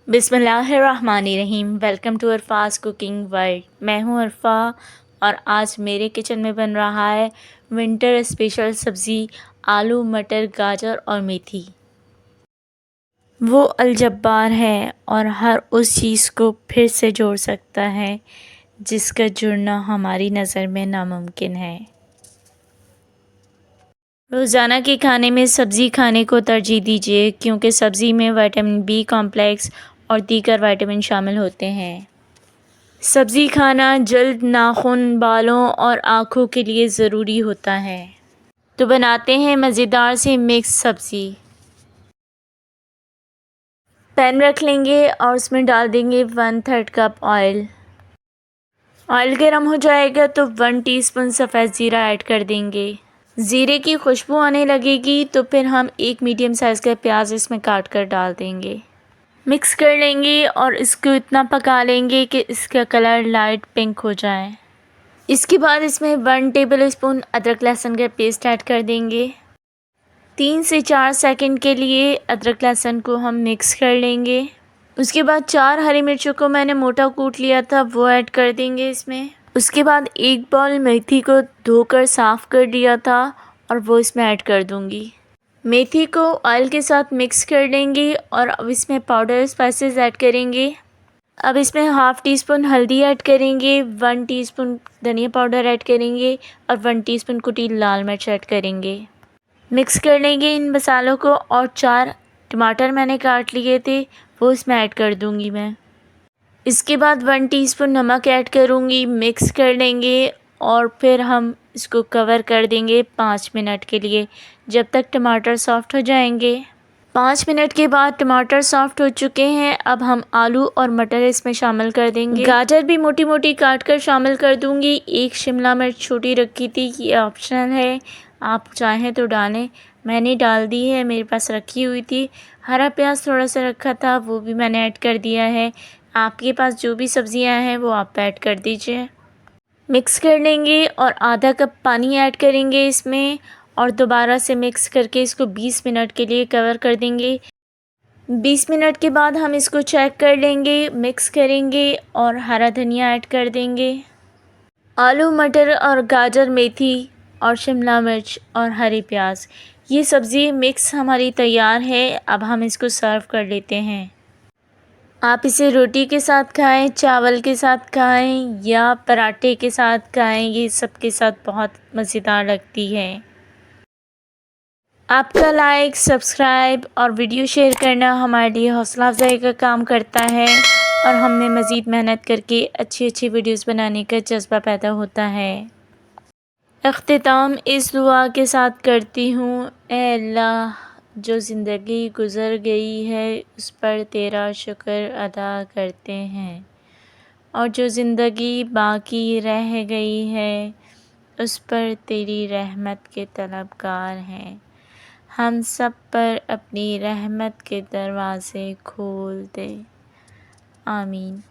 बिस्मिल्लाहिर्रहमानिर्रहीम। Welcome to Arfa's cooking world. मैं हूं अरफा और आज मेरे किचन में बन रहा है विंटर स्पेशल सब्ज़ी आलू मटर गाजर और मेथी। वो अलजब्बार है और हर उस चीज़ को फिर से जोड़ सकता है जिसका जुड़ना हमारी नज़र में नामुमकिन है। रोज़ाना के खाने में सब्ज़ी खाने को तरजीह दीजिए क्योंकि सब्ज़ी में विटामिन बी कॉम्प्लेक्स और दीगर विटामिन शामिल होते हैं। सब्ज़ी खाना जल्द नाखून बालों और आँखों के लिए ज़रूरी होता है। तो बनाते हैं मज़ेदार सी मिक्स सब्ज़ी। पैन रख लेंगे और उसमें डाल देंगे 1/3 कप ऑयल। ऑयल गर्म हो जाएगा तो 1 टीस्पून सफ़ेद ज़ीरा ऐड कर देंगे। ज़ीरे की खुशबू आने लगेगी तो फिर हम एक मीडियम साइज़ का प्याज इसमें काट कर डाल देंगे। मिक्स कर लेंगे और इसको इतना पका लेंगे कि इसका कलर लाइट पिंक हो जाए। इसके बाद इसमें 1 टेबलस्पून अदरक लहसुन का पेस्ट ऐड कर देंगे। 3 से 4 सेकंड के लिए अदरक लहसुन को हम मिक्स कर लेंगे। उसके बाद 4 हरी मिर्चों को मैंने मोटा कूट लिया था वो ऐड कर देंगे इसमें। उसके बाद 1 बाउल मेथी को धोकर साफ़ कर लिया था और वो इसमें ऐड कर दूंगी। मेथी को ऑयल के साथ मिक्स कर लेंगे और अब इसमें पाउडर स्पाइसेस ऐड करेंगे। अब इसमें हाफ़ टी स्पून हल्दी ऐड करेंगे, 1 टीस्पून धनिया पाउडर ऐड करेंगे और 1 टीस्पून कुटी लाल मिर्च ऐड करेंगे। मिक्स कर लेंगे इन मसालों को और 4 टमाटर मैंने काट लिए थे वो इसमें ऐड कर दूंगी मैं। इसके बाद 1 टीस्पून नमक ऐड करूंगी, मिक्स कर लेंगे और फिर हम इसको कवर कर देंगे 5 मिनट के लिए जब तक टमाटर सॉफ़्ट हो जाएंगे। 5 मिनट के बाद टमाटर सॉफ़्ट हो चुके हैं। अब हम आलू और मटर इसमें शामिल कर देंगे। गाजर भी मोटी मोटी काट कर शामिल कर दूंगी। एक शिमला मिर्च छोटी रखी थी, ये ऑप्शनल है, आप चाहें तो डालें, मैंने डाल दी है, मेरे पास रखी हुई थी। हरा प्याज थोड़ा सा रखा था वो भी मैंने ऐड कर दिया है। आपके पास जो भी सब्ज़ियां हैं वो आप ऐड कर दीजिए। मिक्स कर लेंगे और आधा कप पानी ऐड करेंगे इसमें और दोबारा से मिक्स करके इसको 20 मिनट के लिए कवर कर देंगे। 20 मिनट के बाद हम इसको चेक कर लेंगे, मिक्स करेंगे और हरा धनिया ऐड कर देंगे। आलू मटर और गाजर मेथी और शिमला मिर्च और हरी प्याज, ये सब्ज़ी मिक्स हमारी तैयार है। अब हम इसको सर्व कर लेते हैं। आप इसे रोटी के साथ खाएं, चावल के साथ खाएं या पराठे के साथ खाएं, ये सब के साथ बहुत मज़ेदार लगती है। आपका लाइक, सब्सक्राइब और वीडियो शेयर करना हमारे लिए हौसला अफ़ज़ाई का काम करता है और हमें मज़ीद मेहनत करके अच्छी अच्छी वीडियोस बनाने का जज़्बा पैदा होता है। इख्तिताम इस दुआ के साथ करती हूँ, ए अल्लाह जो ज़िंदगी गुज़र गई है उस पर तेरा शुक्र अदा करते हैं और जो ज़िंदगी बाकी रह गई है उस पर तेरी रहमत के तलबगार हैं। हम सब पर अपनी रहमत के दरवाज़े खोल दे। आमीन।